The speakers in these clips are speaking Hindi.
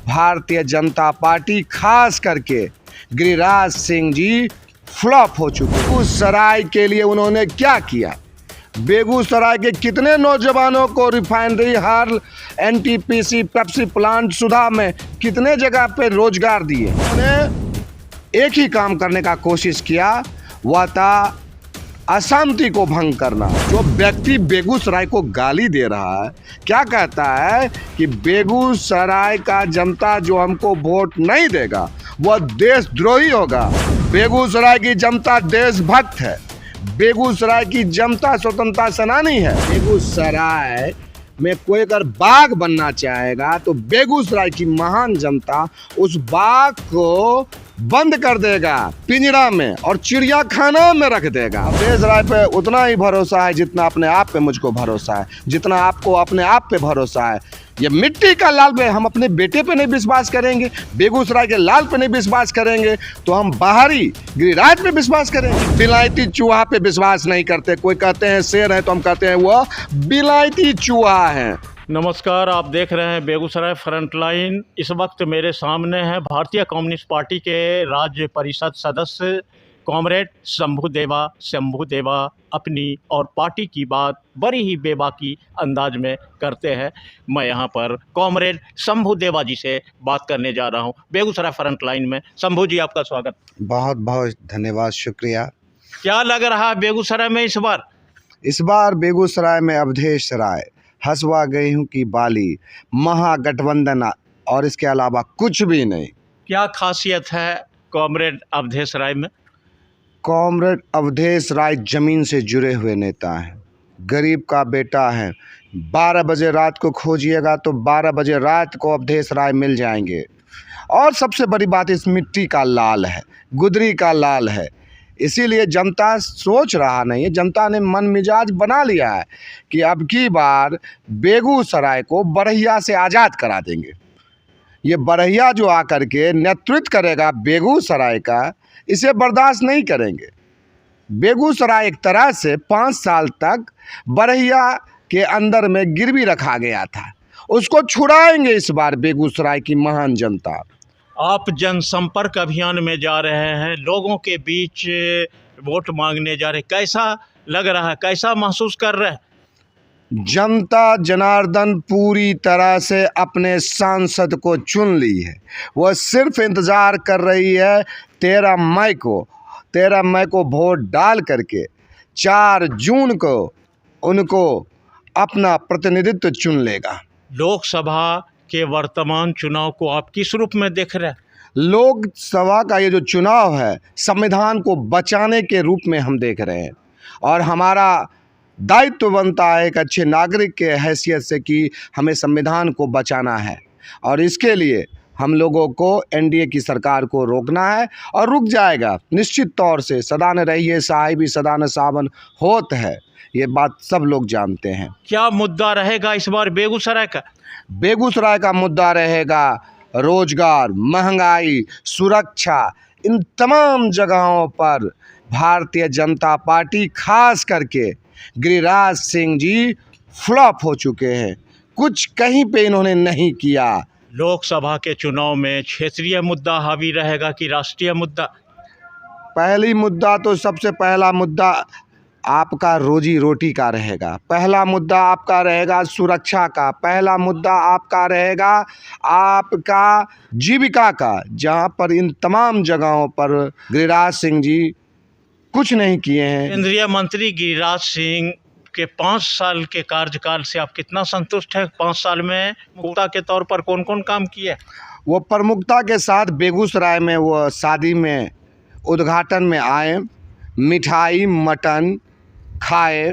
भारतीय जनता पार्टी खास करके गिरिराज सिंह जी फ्लॉप हो चुके। बेगूसराय के लिए उन्होंने क्या किया? बेगूसराय के कितने नौजवानों को रिफाइनरी हाल, एनटीपीसी, पेप्सी प्लांट, सुधा में कितने जगह पे रोजगार दिए। उन्होंने एक ही काम करने का कोशिश किया, वह था अशांति को भंग करना। जो व्यक्ति बेगूसराय को गाली दे रहा है, क्या कहता है कि बेगूसराय का जनता जो हमको वोट नहीं देगा वह देशद्रोही होगा। बेगूसराय की जनता देशभक्त है, बेगूसराय की जनता स्वतंत्रता सेनानी है। बेगूसराय में कोई अगर बाघ बनना चाहेगा तो बेगूसराय की महान जनता उस बाघ को बंद कर देगा पिंजरा में और चिड़ियाखाना में रख देगा। बेगूसराय पे उतना ही भरोसा है जितना अपने आप पे मुझको भरोसा है, जितना आपको अपने आप पे भरोसा है। ये मिट्टी का लाल पे हम अपने बेटे पे नहीं विश्वास करेंगे, बेगूसराय के लाल पे नहीं विश्वास करेंगे, तो हम बाहरी गिरिराज पे विश्वास करेंगे। बिलायती चूहा पे विश्वास नहीं करते। कोई कहते हैं शेर है तो हम कहते हैं वह बिलायती चूहा है। नमस्कार, आप देख रहे हैं बेगूसराय फ्रंटलाइन। इस वक्त मेरे सामने है भारतीय कम्युनिस्ट पार्टी के राज्य परिषद सदस्य कॉमरेड शंभू देवा अपनी और पार्टी की बात बड़ी ही बेबाकी अंदाज में करते हैं। मैं यहाँ पर कॉमरेड शंभू देवा जी से बात करने जा रहा हूँ बेगूसराय फ्रंटलाइन में। शंभू जी, आपका स्वागत। बहुत बहुत धन्यवाद, शुक्रिया। क्या लग रहा है बेगूसराय में इस बार? इस बार बेगूसराय में अवधेश राय, हसुआ गेहूं की बाली, महागठबंधन और इसके अलावा कुछ भी नहीं। क्या खासियत है कॉमरेड अवधेश राय में? कॉमरेड अवधेश राय जमीन से जुड़े हुए नेता हैं, गरीब का बेटा है। 12 बजे रात को खोजिएगा तो 12 बजे रात को अवधेश राय मिल जाएंगे। और सबसे बड़ी बात, इस मिट्टी का लाल है, गुदरी का लाल है। इसीलिए जनता सोच रहा नहीं है, जनता ने मन मिजाज बना लिया है कि अब की बार बेगूसराय को बरहिया से आज़ाद करा देंगे। ये बरहिया जो आकर के नेतृत्व करेगा बेगूसराय का, इसे बर्दाश्त नहीं करेंगे। बेगूसराय एक तरह से 5 साल तक बरहिया के अंदर में गिरवी रखा गया था, उसको छुड़ाएंगे इस बार बेगूसराय की महान जनता। आप जनसंपर्क अभियान में जा रहे हैं, लोगों के बीच वोट मांगने जा रहे हैं, कैसा लग रहा है, कैसा महसूस कर रहे हैं? जनता जनार्दन पूरी तरह से अपने सांसद को चुन ली है। वह सिर्फ इंतज़ार कर रही है 13 मई को वोट डाल करके 4 जून को उनको अपना प्रतिनिधित्व चुन लेगा। लोकसभा के वर्तमान चुनाव को आप किस रूप में देख रहे हैं? लोकसभा का ये जो चुनाव है, संविधान को बचाने के रूप में हम देख रहे हैं। और हमारा दायित्व बनता है एक अच्छे नागरिक के हैसियत से कि हमें संविधान को बचाना है। और इसके लिए हम लोगों को एनडीए की सरकार को रोकना है, और रुक जाएगा निश्चित तौर से। सदा न रहिए साहिबी, सदा न सावन होत है, ये बात सब लोग जानते हैं। क्या मुद्दा रहेगा इस बार बेगूसराय का? बेगूसराय का मुद्दा रहेगा रोजगार, महंगाई, सुरक्षा। इन तमाम जगहों पर भारतीय जनता पार्टी खास करके गिरिराज सिंह जी फ्लॉप हो चुके हैं। कुछ कहीं पे इन्होंने नहीं किया। लोकसभा के चुनाव में क्षेत्रीय मुद्दा हावी रहेगा कि राष्ट्रीय मुद्दा? पहली मुद्दा तो सबसे पहला मुद्दा आपका रोजी रोटी का रहेगा। पहला मुद्दा आपका रहेगा सुरक्षा का। पहला मुद्दा आपका रहेगा आपका जीविका का, जहां पर इन तमाम जगहों पर गिरिराज सिंह जी कुछ नहीं किए हैं। केंद्रीय मंत्री गिरिराज सिंह के 5 साल के कार्यकाल से आप कितना संतुष्ट है? 5 साल में मुखता के तौर पर कौन कौन काम किए? वो प्रमुखता के साथ बेगूसराय में वो शादी में उद्घाटन में आए, मिठाई मटन खाए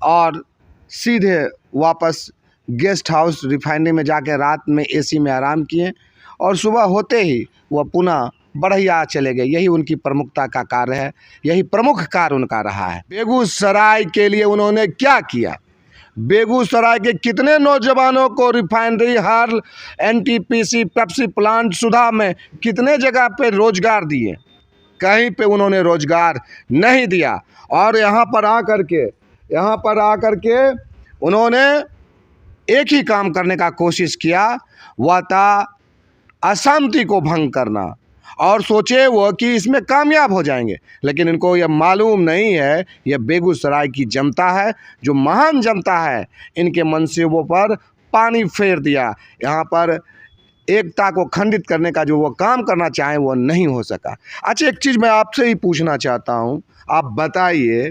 और सीधे वापस गेस्ट हाउस रिफाइनरी में जाके रात में एसी में आराम किए, और सुबह होते ही वह पुनः बरहिया चले गए। यही उनकी प्रमुखता का कार्य है, यही प्रमुख कार्य उनका रहा है। बेगूसराय के लिए उन्होंने क्या किया? बेगूसराय के कितने नौजवानों को रिफाइनरी हाल, एनटीपीसी, पेप्सी प्लांट, सुधा में कितने जगह पे रोजगार दिए? कहीं पे उन्होंने रोजगार नहीं दिया। और यहाँ पर आकर के उन्होंने एक ही काम करने का कोशिश किया, वह था अशांति को भंग करना, और सोचे वो कि इसमें कामयाब हो जाएंगे। लेकिन इनको यह मालूम नहीं है, यह बेगूसराय की जनता है, जो महान जनता है, इनके मनसूबों पर पानी फेर दिया। यहाँ पर एकता को खंडित करने का जो वो काम करना चाहे वो नहीं हो सका। अच्छा, एक चीज़ मैं आपसे ही पूछना चाहता हूँ, आप बताइए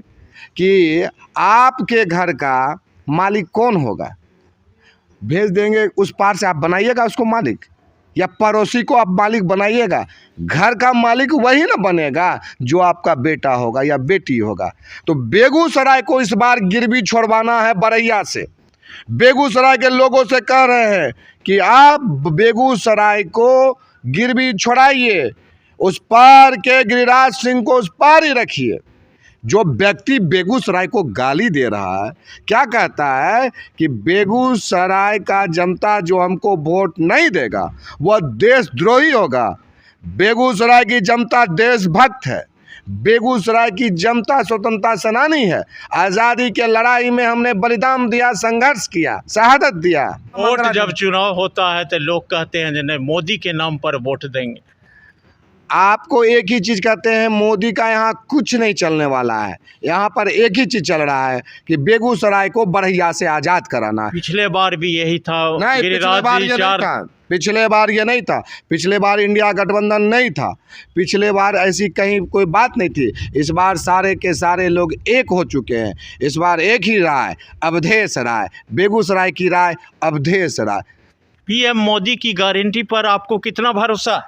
कि आपके घर का मालिक कौन होगा? भेज देंगे उस पार से, आप बनाइएगा उसको मालिक, या पड़ोसी को आप मालिक बनाइएगा? घर का मालिक वही ना बनेगा जो आपका बेटा होगा या बेटी होगा। तो बेगूसराय को इस बार गिरवी छोड़वाना है बरैया से। बेगूसराय के लोगों से कह रहे हैं कि आप बेगूसराय को गिरवी छोड़ाइए, उस पार के गिरिराज सिंह को उस पार ही रखिए। जो व्यक्ति बेगूसराय को गाली दे रहा है, क्या कहता है कि बेगूसराय का जनता जो हमको वोट नहीं देगा वह देशद्रोही होगा। बेगूसराय की जनता देशभक्त है, बेगूसराय की जनता स्वतंत्रता सेनानी है। आज़ादी के लड़ाई में हमने बलिदान दिया, संघर्ष किया, शहादत दिया। वोट जब चुनाव होता है तो लोग कहते हैं जिन्हें मोदी के नाम पर वोट देंगे। आपको एक ही चीज़ कहते हैं, मोदी का यहाँ कुछ नहीं चलने वाला है। यहाँ पर एक ही चीज़ चल रहा है कि बेगूसराय को बरहिया से आज़ाद कराना है। पिछले बार भी यही था। नहीं, पिछले बार ये नहीं था। पिछले बार ये नहीं था। पिछले बार इंडिया गठबंधन नहीं था। पिछले बार ऐसी कहीं कोई बात नहीं थी। इस बार सारे के सारे लोग एक हो चुके हैं। इस बार एक ही राय, अवधेश राय, बेगूसराय की राय अवधेश राय। पीएम मोदी की गारंटी पर आपको कितना भरोसा?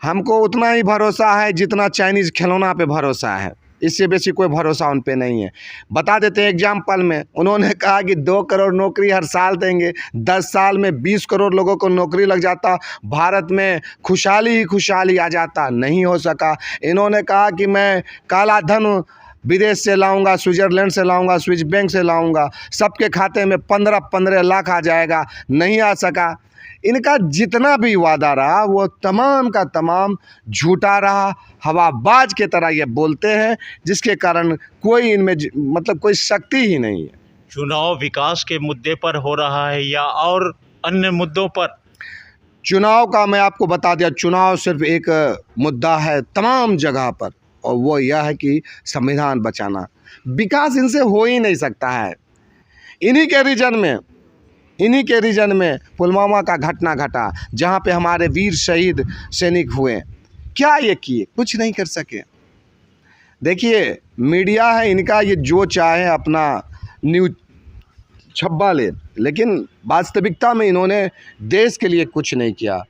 हमको उतना ही भरोसा है जितना चाइनीज़ खिलौना पे भरोसा है, इससे बेसी कोई भरोसा उन पे नहीं है। बता देते हैं एग्जाम्पल में, उन्होंने कहा कि 2 करोड़ नौकरी हर साल देंगे, 10 साल में 20 करोड़ लोगों को नौकरी लग जाता, भारत में खुशहाली ही खुशहाली आ जाता। नहीं हो सका। इन्होंने कहा कि मैं काला धन विदेश से लाऊंगा, स्विट्ज़रलैंड से लाऊंगा, स्विस बैंक से लाऊंगा, सबके खाते में 15-15 लाख आ जाएगा। नहीं आ सका। इनका जितना भी वादा रहा वो तमाम का तमाम झूठा रहा, हवाबाज के तरह ये बोलते हैं, जिसके कारण कोई इनमें मतलब कोई शक्ति ही नहीं है। चुनाव विकास के मुद्दे पर हो रहा है या और अन्य मुद्दों पर? चुनाव का मैं आपको बता दिया, चुनाव सिर्फ एक मुद्दा है तमाम जगह पर, और वो यह है कि संविधान बचाना। विकास इनसे हो ही नहीं सकता है। इन्हीं के रीजन में पुलवामा का घटना घटा, जहाँ पे हमारे वीर शहीद सैनिक हुए। क्या ये किए? कुछ नहीं कर सके। देखिए, मीडिया है इनका, ये जो चाहे अपना न्यूज छप्पा ले, लेकिन वास्तविकता में इन्होंने देश के लिए कुछ नहीं किया।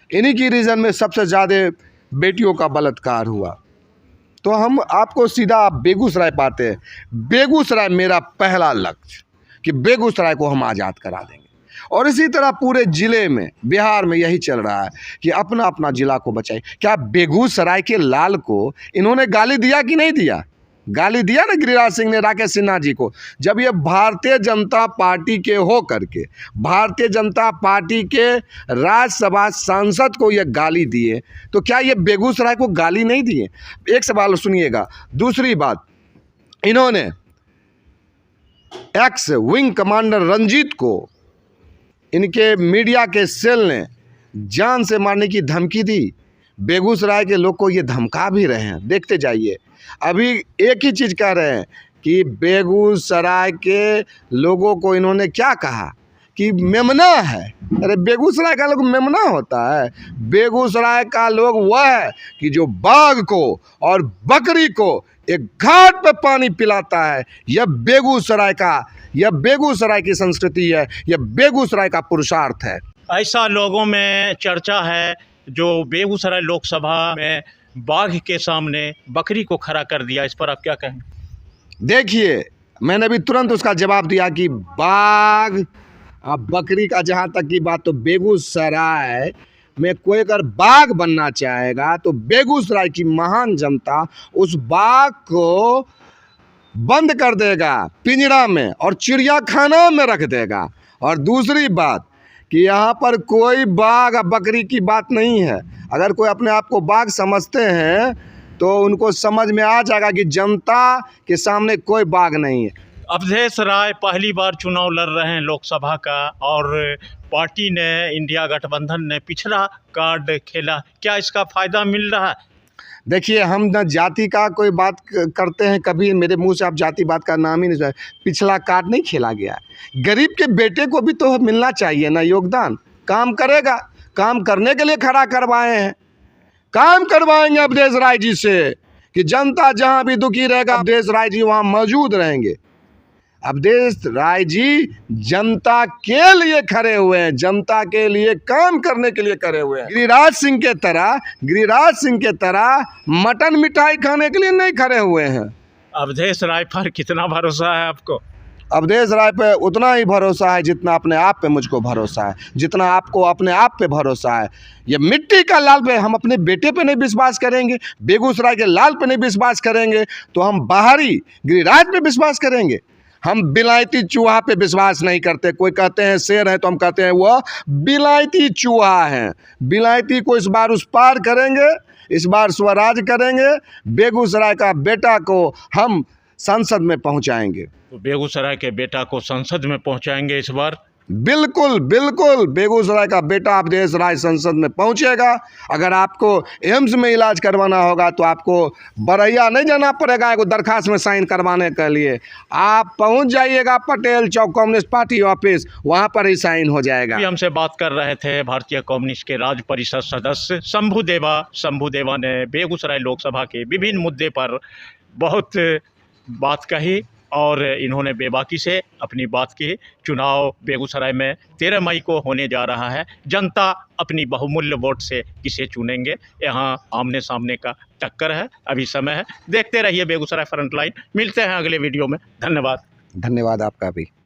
इन्हीं की रीजन में सबसे ज़्यादा बेटियों का बलात्कार हुआ। तो हम आपको सीधा आप बेगूसराय पाते हैं। बेगूसराय मेरा पहला लक्ष्य कि बेगूसराय को हम आज़ाद करा देंगे। और इसी तरह पूरे ज़िले में, बिहार में यही चल रहा है कि अपना अपना ज़िला को बचाए। क्या बेगूसराय के लाल को इन्होंने गाली दिया कि नहीं दिया? गाली दिया ना गिरिराज सिंह ने राकेश सिन्हा जी को। जब ये भारतीय जनता पार्टी के हो करके भारतीय जनता पार्टी के राज्यसभा सांसद को ये गाली दिए, तो क्या ये बेगूसराय को गाली नहीं दिए? एक सवाल सुनिएगा। दूसरी बात, इन्होंने एक्स विंग कमांडर रंजीत को इनके मीडिया के सेल ने जान से मारने की धमकी दी। बेगूसराय के लोग को ये धमका भी रहे हैं, देखते जाइए। अभी एक ही चीज़ कह रहे हैं कि बेगूसराय के लोगों को इन्होंने क्या कहा कि मेमना है। अरे बेगूसराय का लोग मेमना होता है? बेगूसराय का लोग वह है कि जो बाघ को और बकरी को एक घाट पे पानी पिलाता है। यह बेगूसराय की संस्कृति है, यह बेगूसराय का पुरुषार्थ है। ऐसा लोगों में चर्चा है जो बेगूसराय लोकसभा में बाघ के सामने बकरी को खड़ा कर दिया, इस पर आप क्या कहें? देखिए, मैंने भी तुरंत उसका जवाब दिया कि बाघ अब बकरी का जहाँ तक की बात, तो बेगूसराय में कोई अगर बाघ बनना चाहेगा तो बेगूसराय की महान जनता उस बाघ को बंद कर देगा पिंजरा में और चिड़ियाखाना में रख देगा। और दूसरी बात कि यहाँ पर कोई बाघ और बकरी की बात नहीं है। अगर कोई अपने आप को बाघ समझते हैं तो उनको समझ में आ जाएगा कि जनता के सामने कोई बाघ नहीं है। अवधेश राय पहली बार चुनाव लड़ रहे हैं लोकसभा का, और पार्टी ने, इंडिया गठबंधन ने पिछड़ा कार्ड खेला, क्या इसका फायदा मिल रहा है? देखिए, हम न जाति का कोई बात करते हैं, कभी मेरे मुंह से आप जाति बात का नाम ही नहीं सुना। पिछला कार्ड नहीं खेला गया। गरीब के बेटे को भी तो मिलना चाहिए ना योगदान। काम करेगा, काम करने के लिए खड़ा करवाए हैं, काम करवाएंगे अवधेश राय जी से कि जनता जहां भी दुखी रहेगा अवधेश राय जी वहां मौजूद रहेंगे। अवधेश राय जी जनता के लिए खड़े हुए हैं, जनता के लिए काम करने के लिए खड़े हुए हैं। गिरिराज सिंह के तरह मटन मिठाई खाने के लिए नहीं खड़े हुए हैं। अवधेश राय पर कितना भरोसा है आपको? अवधेश राय पे उतना ही भरोसा है जितना अपने आप पे मुझको भरोसा है, जितना आपको अपने आप पे भरोसा है। ये मिट्टी का लाल पे हम अपने बेटे पे नहीं विश्वास करेंगे, बेगूसराय के लाल पे नहीं विश्वास करेंगे, तो हम बाहरी गिरिराज पे विश्वास करेंगे। हम बिलायती चूहा पे विश्वास नहीं करते। कोई कहते हैं शेर है तो हम कहते हैं वो बिलायती चूहा है। बिलायती को इस बार उस पार करेंगे, इस बार स्वराज करेंगे। बेगूसराय का बेटा को हम संसद में पहुंचाएंगे। तो बेगूसराय के बेटा को संसद में पहुंचाएंगे इस बार? बिल्कुल बिल्कुल, बेगूसराय का बेटा अवधेश राय संसद में पहुंचेगा। अगर आपको एम्स में इलाज करवाना होगा तो आपको बरैया नहीं जाना पड़ेगा एगो दरखास्त में साइन करवाने के लिए। आप पहुंच जाइएगा पटेल चौक कम्युनिस्ट पार्टी ऑफिस, वहां पर ही साइन हो जाएगा। अभी हमसे बात कर रहे थे भारतीय कम्युनिस्ट के राज्य परिषद सदस्य शंभू देवा ने बेगूसराय लोकसभा के विभिन्न मुद्दे पर बहुत बात कही, और इन्होंने बेबाकी से अपनी बात की। चुनाव बेगूसराय में 13 मई को होने जा रहा है। जनता अपनी बहुमूल्य वोट से किसे चुनेंगे, यहाँ आमने सामने का टक्कर है। अभी समय है, देखते रहिए बेगूसराय फ्रंटलाइन। मिलते हैं अगले वीडियो में। धन्यवाद। धन्यवाद आपका भी।